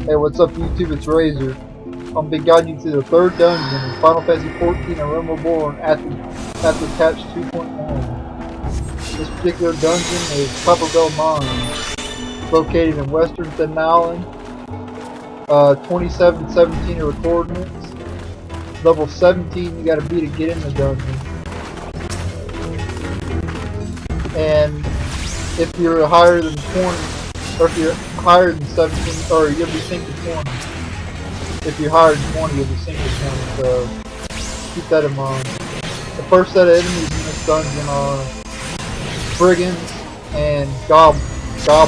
Hey, what's up YouTube? It's Razor. I'm be guiding you to the third dungeon in Final Fantasy XIV and Reborn after Patch 2.1. This particular dungeon is Copperbell Mine, located in western Staten Island. 2717 are the coordinates. Level 17 you gotta be to get in the dungeon. And if you're higher than 20, or if you're higher than 17, or you'll be synced to 20. If you're higher than 20, you'll be synced to 20, so keep that in mind. The first set of enemies in this dungeon are brigands and goblins. I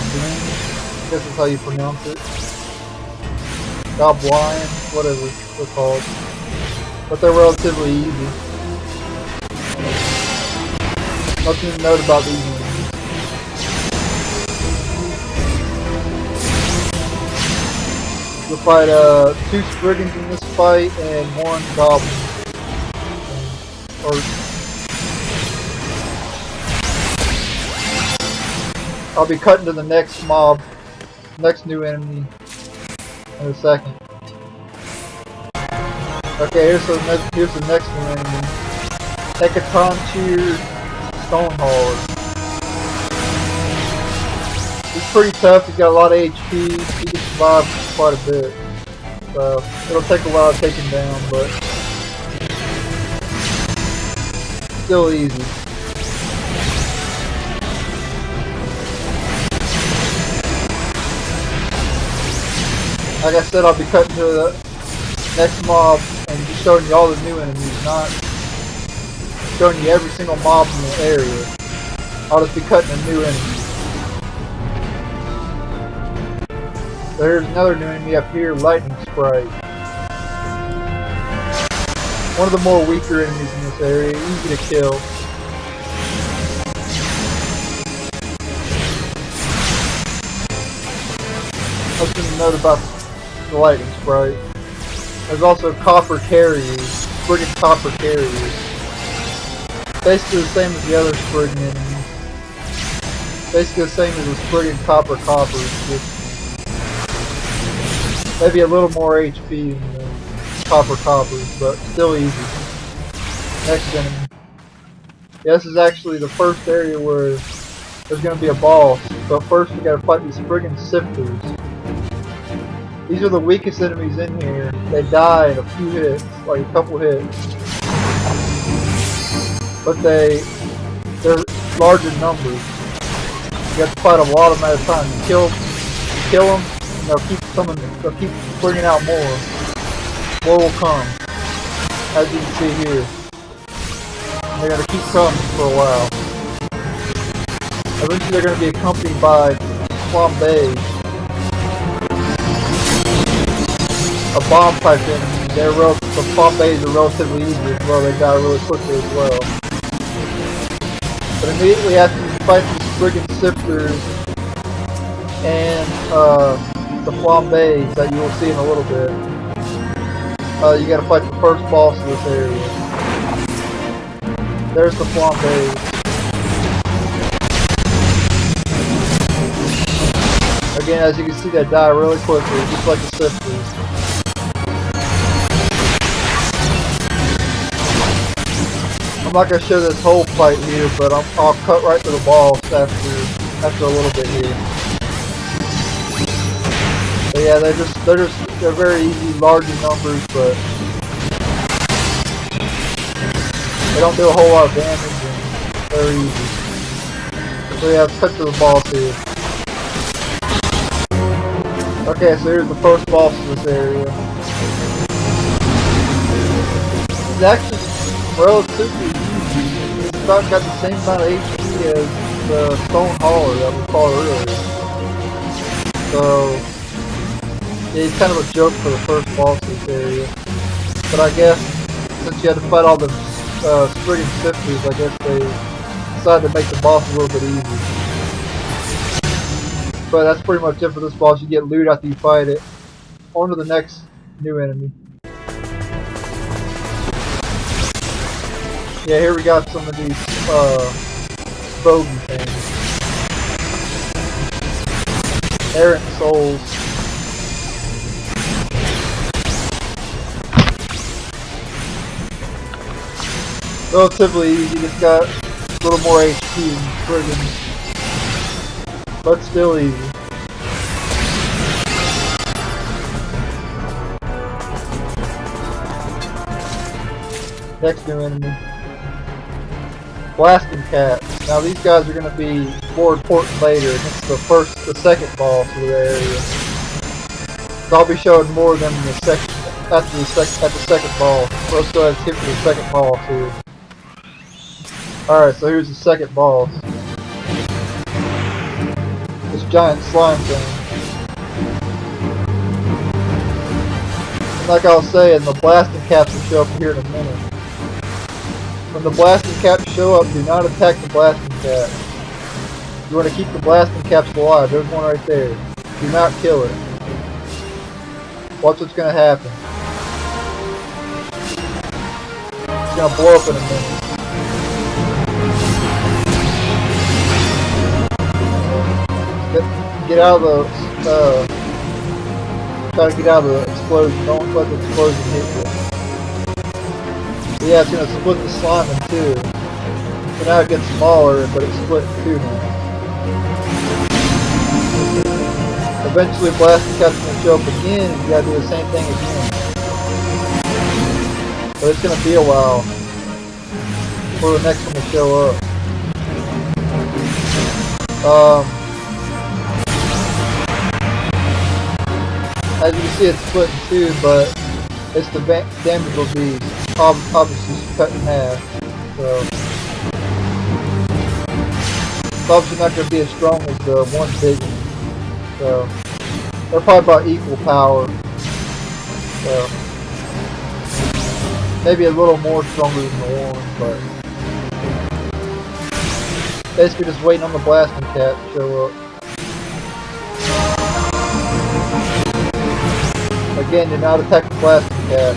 guess that's how you pronounce it. Goblin, whatever they're called. But they're relatively easy. Nothing to note about these enemies. You'll fight 2 brigands in this fight and 1 goblin. I'll be cutting to the next mob, next new enemy in a second. Okay, here's the next new enemy. Hecaton Stonehauler. He's pretty tough, he's got a lot of HP, he can survive quite a bit. So, it'll take a while to take him down, but still easy. Like I said, I'll be cutting to the next mob and just showing you all the new enemies, not showing you every single mob in the area. I'll just be cutting a new enemy. There's another new enemy up here, Lightning Sprite. One of the more weaker enemies in this area, easy to kill. Something to note about the Lightning Sprite. There's also Copper Carriers, Brigand Copper Carriers. Basically the same as the other Brigand enemies. Basically the same as the Brigand Coppers, just maybe a little more HP than the Coppers, but still easy. Next enemy. Yeah, this is actually the first area where there's going to be a boss, but first we got to fight these Brigand Sifters. These are the weakest enemies in here. They die in a few hits, like a couple hits. But they're large in numbers. You have to fight a lot of them at a time. You kill them, and they'll keep bringing out more. More will come, as you can see here. And they're going to keep coming for a while. Eventually they're going to be accompanied by Flambe. A bomb type enemy. The Flambe's are relatively easy as well. They die really quickly as well. But immediately after you fight these Brigand Sifters and the Flambes that you will see in a little bit, you gotta fight the first boss of this area. There's the Flambes. Again, as you can see, they die really quickly, just like the Sifters. I'm not going to show this whole fight here, but I'll cut right to the boss after a little bit here. But yeah, they're very easy, large in numbers, but they don't do a whole lot of damage and they're easy. So yeah, let's cut to the boss here. Okay, so here's the first boss of this area. It's actually relatively easy. It's about got the same amount of HP as the Stonehauler that we fought earlier. So, yeah, he's kind of a joke for the first boss of this area. But I guess, since you had to fight all the Brigand Sifters, I guess they decided to make the boss a little bit easier. But that's pretty much it for this boss. You get loot after you fight it. On to the next new enemy. Yeah, here we got some of these bogey things. Errant souls. relatively easy. Just got a little more HP than friggin', but still easy. Next new enemy, blasting cats. Now these guys are going to be more important later. It's the second boss of the area. So I'll be showing more of them in the second, at the second boss. So let's go ahead and skip to the second boss here. Alright, so here's the second boss. This giant slime thing. And like I was saying, the blasting caps will show up here in a minute. When the blasting caps show up, do not attack the blasting cap. You want to keep the blasting caps alive. There's one right there. Do not kill it. Watch what's going to happen. It's going to blow up in a minute. Get out of the, try to get out of the explosion. Don't let the explosion hit you. Yeah, it's going to split the slime in two. So now it gets smaller, but it's split in two now. Eventually blasting caps going to show up again, and you got to do the same thing again. But it's going to be a while for the next one to show up. As you can see, it's split in two, but it's the damage will be obviously cut in half. So it's obviously not going to be as strong as the one big one. So they're probably about equal power. So maybe a little more stronger than the one, but basically just waiting on the blasting cat to show up. Again, do not attack the blasting cat.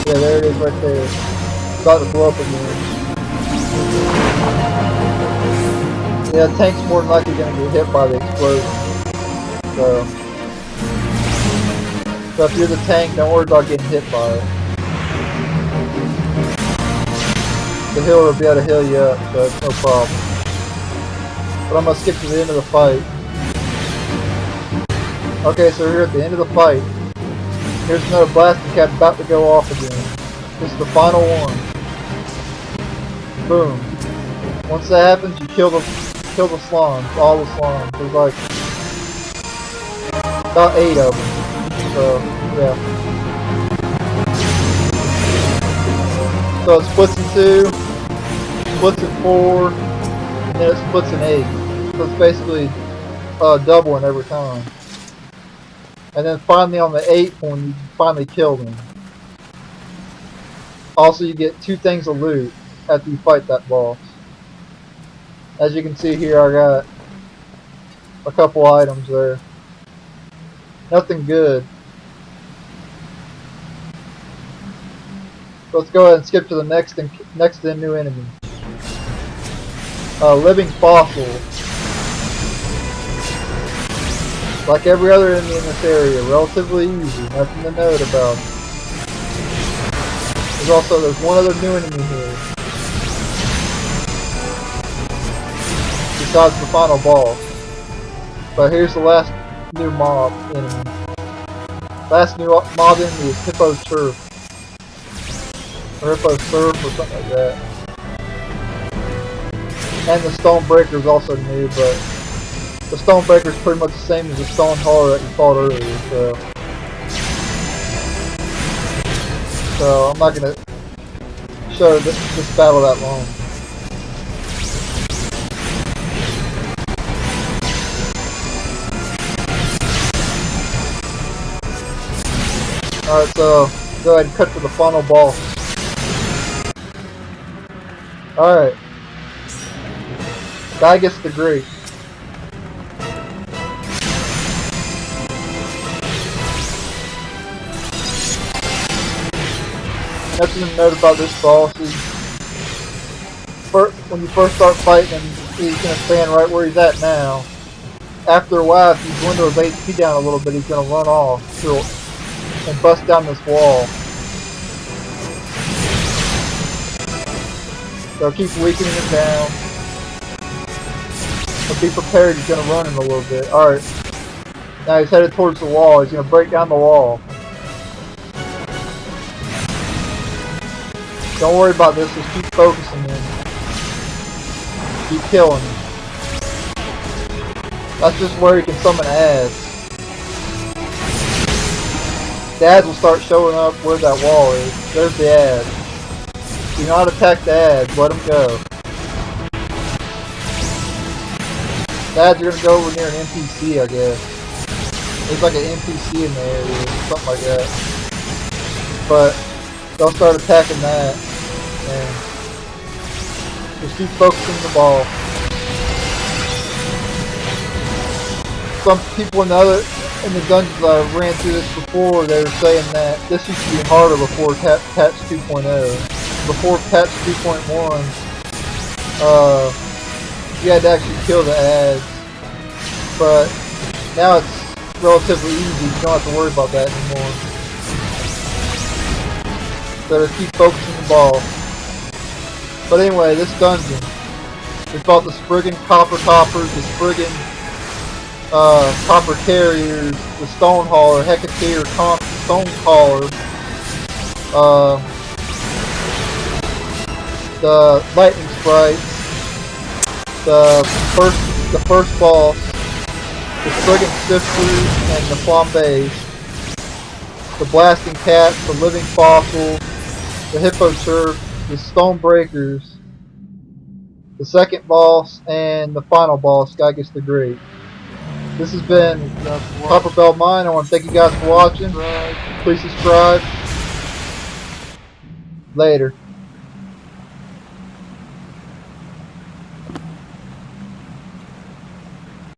Yeah, there it is right there. It's about to blow up again. Yeah, the tank's more than likely going to get hit by the explosion. So if you're the tank, don't worry about getting hit by it. The healer will be able to heal you up, so it's no problem. But I'm going to skip to the end of the fight. Okay, so we're here at the end of the fight. Here's another blasting cap about to go off again. This is the final one. Boom. Once that happens, you kill the slimes, all the slimes. There's like about 8 of them. So, yeah. So it splits in 2, splits in 4, and then it splits in 8. So it's basically doubling every time. And then finally on the 8th one, you finally kill them. Also, you get 2 things of loot after you fight that boss. As you can see here, I got a couple items there. Nothing good. Let's go ahead and skip to the next new enemy. Living fossil. Like every other enemy in this area, relatively easy, nothing to note about. There's one other new enemy here. Besides the final boss. But here's the last new mob enemy. Last new mob enemy is Hippo Surf. Or Hippo Surf or something like that. And the Stone Breaker is also new, but the Stone Breaker is pretty much the same as the Stone Horror that you fought earlier, so I'm not going to show this battle that long. Alright, so go ahead and cut to the final boss. Alright. Guy gets the grate. Nothing to note about this boss is you first start fighting him, he's gonna stand right where he's at now. After a while, if you dwindle his HP down a little bit, he's gonna run off and bust down this wall. So keep weakening him down. But be prepared, he's gonna run in a little bit. Alright. Now he's headed towards the wall. He's gonna break down the wall. Don't worry about this, just keep focusing him. Keep killing him. That's just where you can summon ads. The ads will start showing up where that wall is. There's the ads. Do not attack the ads, let them go. The ads are going to go over near an NPC, I guess. There's like an NPC in the area, something like that. But they'll start attacking that. And just keep focusing the ball. Some people in the dungeons that I ran through this before, they were saying that this used to be harder before patch 2.0. Before patch 2.1, you had to actually kill the ads. But now it's relatively easy, you don't have to worry about that anymore. So just keep focusing the ball. But anyway, this dungeon, we fought the Spriggan Copper Toppers, the Spriggan Copper Carriers, the Stone Hauler, Hecateer, Stone Caller, the Lightning Sprites, the first boss, the Spriggan Sifters, and the Flambees, the Blasting Cats, the Living Fossil, the Hippo Turf, the Stone Breakers, the second boss, and the final boss, Gygus the Great. This has been Copperbell Mine. I want to thank you guys for watching. Please subscribe. Later.